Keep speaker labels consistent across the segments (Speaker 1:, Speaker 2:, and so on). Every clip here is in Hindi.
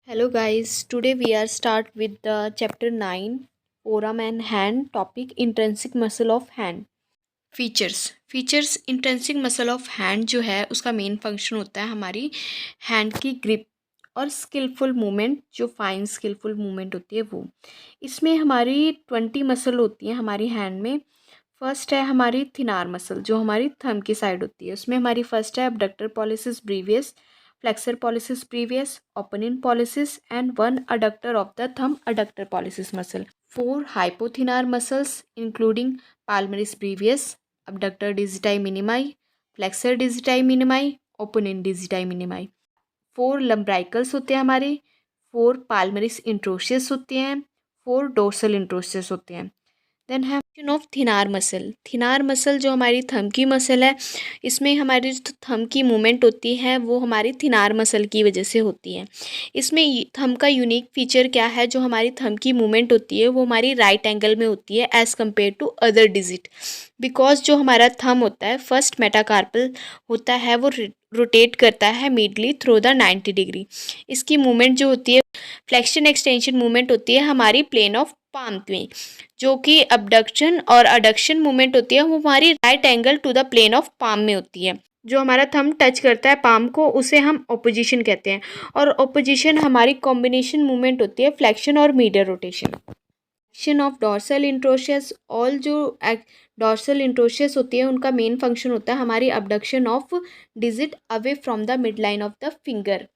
Speaker 1: Hello guys, today we are start with the chapter 9 forearm and hand topic intrinsic muscle of hand. Features intrinsic muscle of hand जो है उसका मेन फंक्शन होता है हमारी हैंड की ग्रिप और स्किलफुल मूवमेंट, जो फाइन स्किलफुल मूवमेंट होती है वो। इसमें हमारी 20 मसल होती है हमारी हैंड में। फर्स्ट है हमारी थिनार मसल जो हमारी थंब की साइड होती है, उसमें हमारी फर्स्ट है abductor pollicis brevis, flexor pollicis brevis, opening pollicis and one adductor of the thumb, adductor pollicis muscle. Four hypothinar muscles including palmaris brevis, abductor digiti minimi, flexor digiti minimi, opening digiti minimi. Four lumbricals होते हैं हमारे, फोर पाल्मरिस इंट्रोशियस होते हैं, फोर डोर्सल इंट्रोशियस होते हैं। देन है ऑफ थिनार मसल जो हमारी थंब की मसल है, इसमें हमारी जो थंब की मूवमेंट होती है वो हमारी थिनार मसल की वजह से होती है। इसमें थंब का यूनिक फीचर क्या है, जो हमारी थंब की मूवमेंट होती है वो हमारी राइट एंगल में होती है as compare to other digit, because जो हमारा थंब होता है फर्स्ट मेटाकार्पल होता है वो रोटेट करता है मीडली थ्रू द 90 डिग्री। इसकी मूवमेंट जो होती है फ्लेक्शन एक्सटेंशन मूवमेंट होती है हमारी प्लेन ऑफ पाम में, जो कि अबडक्शन और अडक्शन मूवमेंट होती है वो हमारी right angle to the plane of palm में होती है। जो हमारा थंब टच करता है पाम को उसे हम ओपोजिशन कहते हैं, और ओपोजिशन हमारी कॉम्बिनेशन मूवमेंट होती है फ्लेक्शन और medial rotation. Action of dorsal interosseous, all जो डॉर्सल इंट्रोशियस होती है उनका मेन फंक्शन होता है हमारी abduction of digit away from the mid line of the finger.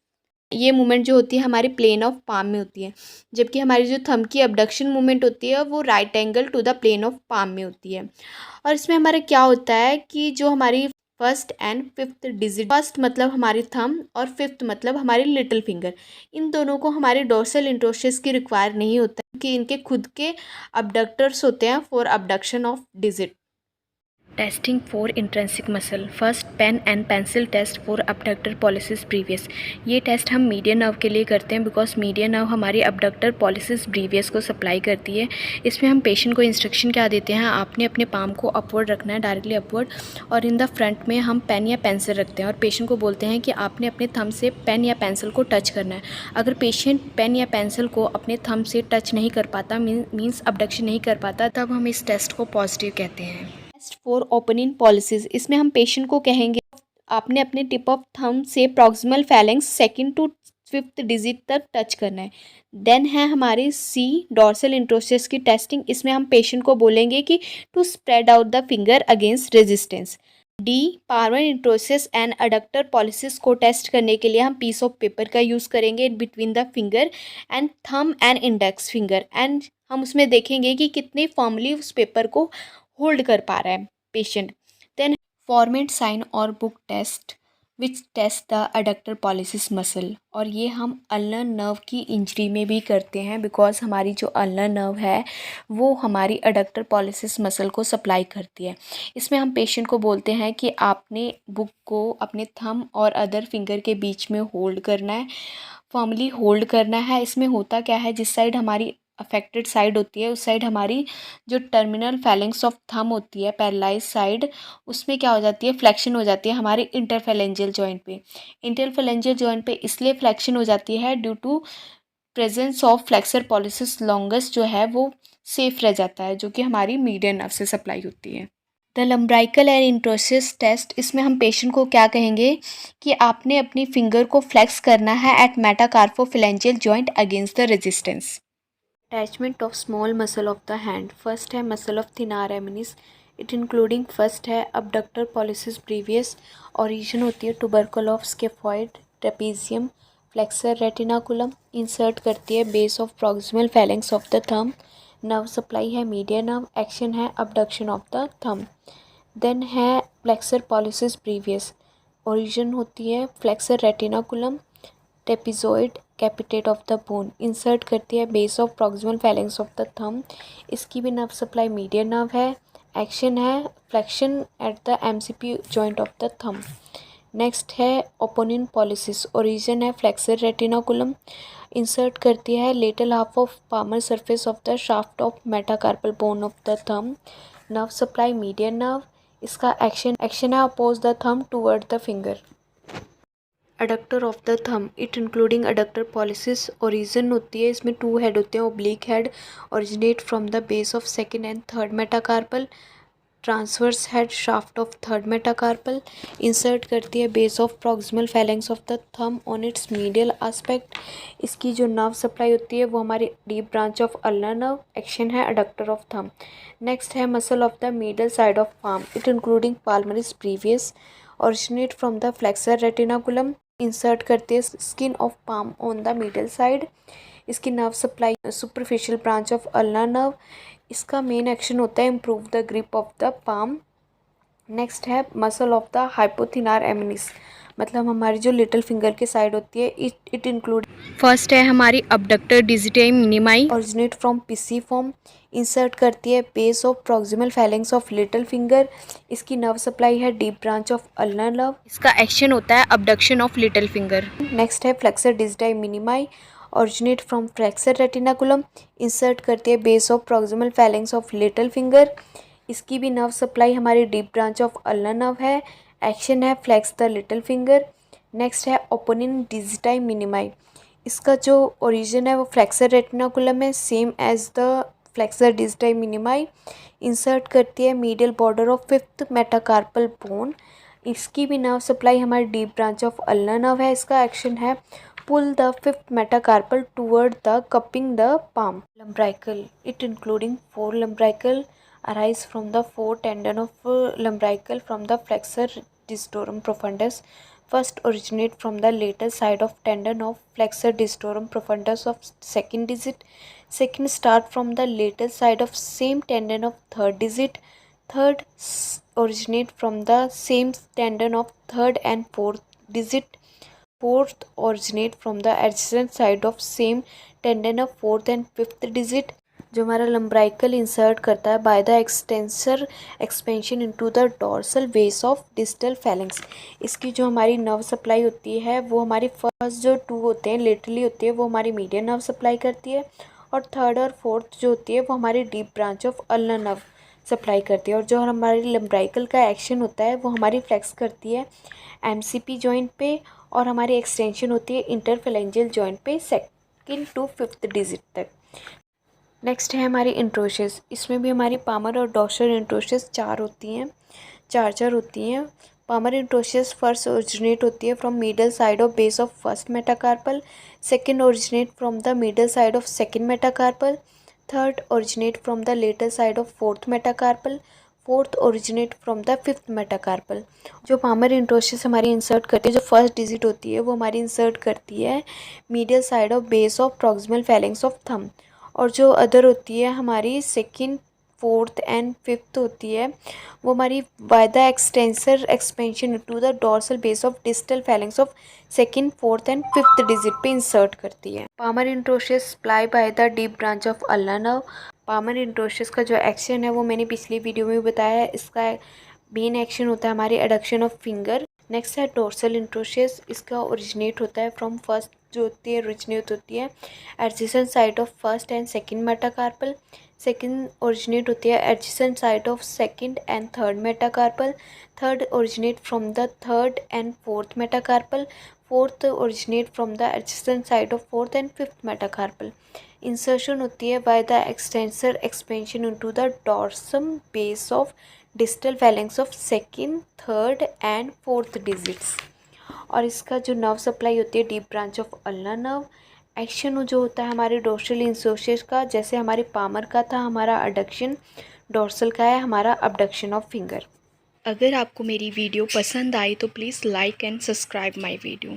Speaker 1: ये मूवमेंट जो होती है हमारी प्लेन ऑफ पाम में होती है, जबकि हमारी जो थंब की अबडक्शन मूवमेंट होती है वो right angle to the plane of palm में होती है। और इसमें हमारा क्या होता है कि जो हमारी first and fifth digit, first मतलब हमारी थंब और फिफ्थ मतलब हमारी लिटिल फिंगर, इन दोनों को हमारे डोर्सल इंट्रोशियस की रिक्वायर नहीं होता है कि इनके खुद के अबडक्टर्स होते हैं for abduction of digit. Testing for intrinsic muscle, first pen and pencil test for abductor pollicis brevis. ये टेस्ट हम मीडियन नर्व के लिए करते हैं बिकॉज मीडियन नर्व हमारी अबडक्टर पॉलिसिस ब्रीवियस को सप्लाई करती है। इसमें हम पेशेंट को इंस्ट्रक्शन क्या देते हैं, आपने अपने पाम को अपवर्ड रखना है, डायरेक्टली अपवर्ड, और इन द फ्रंट में हम पेन या पेंसिल रखते हैं और पेशेंट को बोलते हैं कि आपने अपने थंब से पेन या पेंसिल को टच करना है। अगर पेशेंट पेन या पेंसिल को अपने थंब से टच नहीं कर पाता, मीन्स अबडक्शन नहीं कर पाता, तब हम इस टेस्ट को पॉजिटिव कहते हैं। टेस्ट फॉर ओपनिंग पॉलिसीज, इसमें हम पेशेंट को कहेंगे आपने अपने टिप ऑफ थंब से proximal phalanx second to fifth digit तक टच करना है। देन है हमारी सी डॉर्सल इंट्रोशियस की टेस्टिंग, इसमें हम पेशेंट को बोलेंगे कि to spread out the finger against resistance. The palmar interossei and adductor pollicis को टेस्ट करने के लिए हम पीस ऑफ पेपर का यूज़ करेंगे between the finger and thumb and index finger, and हम उसमें देखेंगे कि कितने फॉर्मली उस पेपर को होल्ड कर पा रहा है पेशेंट। देन फॉर्मेट साइन और book test which test the adductor pollicis muscle, और ये हम अल्नर नर्व की इंजरी में भी करते हैं बिकॉज हमारी जो अल्नर नर्व है वो हमारी अडक्टर पॉलिसिस मसल को सप्लाई करती है। इसमें हम पेशेंट को बोलते हैं कि आपने बुक को अपने थंब और अदर फिंगर के बीच में होल्ड करना है, फॉर्मली होल्ड करना है। इसमें होता क्या है, जिस साइड हमारी अफेक्टेड साइड होती है उस साइड हमारी जो टर्मिनल फैलेंक्स ऑफ थंब होती है पैरालाइज साइड, उसमें क्या हो जाती है, फ्लेक्शन हो जाती है हमारे इंटरफेलेंजियल जॉइंट पे। इंटरफेलेंजियल जॉइंट पे इसलिए फ्लेक्शन हो जाती है due to presence of flexor pollicis longus जो है वो सेफ रह जाता है, जो कि हमारी मीडियन नर्व से सप्लाई होती है। द लम्ब्राइकल एंड इंट्रोसिस टेस्ट, इसमें हम पेशेंट को क्या कहेंगे कि आपने अपनी फिंगर को फ्लेक्स करना है at metacarpophalangeal joint against the resistance. Attachment of small muscle of the hand, first है muscle of thenar eminence, it including first है अबडक्टर पॉलिसिस ब्रीवियस, ओरिजिन होती है tubercle of scaphoid trapezium, flexor retinaculum, insert करती है base of proximal phalanx of the thumb, nerve supply है मीडियन नर्व, एक्शन है abduction of the thumb. Then है फ्लेक्सर पॉलिसिस ब्रीवियस, ओरिजिन होती है flexor retinaculum, trapezoid capitate of the bone, insert करती है base of proximal phalanx of the thumb, इसकी भी नर्व सप्लाई मीडियन नर्व है, एक्शन है flexion at the MCP joint of the thumb. Next है ओपोनिन पॉलिसिस, ओरिजिन है फ्लेक्सर रेटिनाकुलम, इंसर्ट करती है lateral half of palmar surface of the shaft of metacarpal bone of the thumb, nerve supply median nerve, इसका एक्शन है oppose the thumb toward the finger. Adductor of the thumb it including adductor pollicis origin होती है, इसमें 2 हेड होते हैं, oblique head originate from the base of second and third metacarpal, transverse head shaft of third metacarpal, insert करती है base of proximal phalanx of the thumb on it's medial aspect. इसकी जो नर्व सप्लाई होती है वो हमारी deep branch of ulnar nerve, action है अडक्टर ऑफ थंब। नेक्स्ट है muscle of the medial side of palm it including palmaris brevis originate from the flexor retinaculum, insert करती है skin of palm on the middle side. इसकी nerve supply superficial branch of ulnar nerve, इसका मेन एक्शन होता है improve the grip of the palm. Next है muscle of the hypothenar eminence, मतलब हमारी जो लिटिल फिंगर की साइड होती है, इट इंक्लूड फर्स्ट है हमारी abductor digiti minimi originate from pisiform, insert करती है base of proximal phalanx of little finger. इसकी नर्व सप्लाई है deep branch of ulnar nerve, इसका एक्शन होता है abduction of little finger. Next है flexor digiti minimi originate from flexor retinaculum, insert करती है base of proximal phalanx of little finger. इसकी भी नर्व सप्लाई हमारी deep branch of ulnar nerve है, एक्शन है flex the little finger. Next है ओपोनिन डिजिटाई मिनिमाई, इसका जो ओरिजिन है वो फ्लेक्सर रेटिनाकुलम है, same as the flexor digiti minimi, insert करती है medial border of fifth metacarpal bone. इसकी भी नर्व सप्लाई हमारी deep branch of ulnar nerve है, इसका एक्शन है pull the fifth metacarpal toward the cupping the palm. Lumbrical, it including 4 lumbrical arise from the 4 tendon of lumbrical from the flexor digitorum profundus. First originate from the later side of tendon of flexor digitorum profundus of second digit. Second start from the later side of same tendon of third digit. Third originate from the same tendon of third and fourth digit. Fourth originate from the adjacent side of same tendon of fourth and fifth digit. जो हमारा लम्ब्राइकल इंसर्ट करता है bye the extensor expansion into the dorsal base of distal phalanx. इसकी जो हमारी नर्व सप्लाई होती है वो हमारी फर्स्ट जो 2 होते हैं लेटरली होती है वो हमारी मीडियन नर्व सप्लाई करती है, और थर्ड और फोर्थ जो होती है वो हमारी deep branch of ulnar nerve supply करती है। और जो हमारी लम्ब्राइकल का एक्शन होता है वो हमारी फ्लेक्स करती है एमसीपी जॉइंट पे, और हमारी एक्सटेंशन होती है इंटरफेलेंजियल जॉइंट पे सेकंड टू फिफ्थ डिजिट तक। नेक्स्ट है हमारी इंट्रोशस, इसमें भी हमारी पामर और डॉर्सल इंट्रोशस 4 होती हैं, 4 होती हैं। पामर इंट्रोशस फर्स्ट ओरिजिनेट होती है from middle side of base of first metacarpal, second originate from the middle side of second metacarpal, third originate from the lateral side of fourth metacarpal, fourth originate from the fifth metacarpal. जो पामर इंट्रोशस हमारी इंसर्ट करती है, जो फर्स्ट डिजिट होती है वो हमारी इंसर्ट करती है medial side of base of proximal phalanx of thumb, और जो अदर होती है हमारी सेकंड फोर्थ एंड फिफ्थ होती है वो हमारी by the extensor expansion to the dorsal base of distal phalanx of second fourth and fifth digit पे इंसर्ट करती है। Palmar interosseous supply by the deep branch of ulnar nerve. Palmar interosseous का जो एक्शन है वो मैंने पिछली वीडियो में बताया है, इसका मेन एक्शन होता है हमारी एडक्शन ऑफ फिंगर। नेक्स्ट है डोर्सल इंट्रोशस, इसका ओरिजिनेट होता है फ्रॉम फर्स्ट जो होती है ओरिजिनेट होती है adjacent side of first and second metacarpal, second originate होती है adjacent side of second and third metacarpal, third originate from the third and fourth metacarpal, fourth originate from the adjacent side of fourth and fifth metacarpal. Insertion होती है bye the extensor expansion into the dorsum base of distal phalanx of second third and fourth digits. और इसका जो नर्व सप्लाई होती है deep branch of ulnar nerve. Action जो होता है हमारे डोर्सल इंसोशियस का, जैसे हमारे पामर का था हमारा अडक्शन, डोर्सल का है हमारा अबडक्शन ऑफ फिंगर। अगर आपको मेरी वीडियो पसंद आई तो please like and subscribe my video.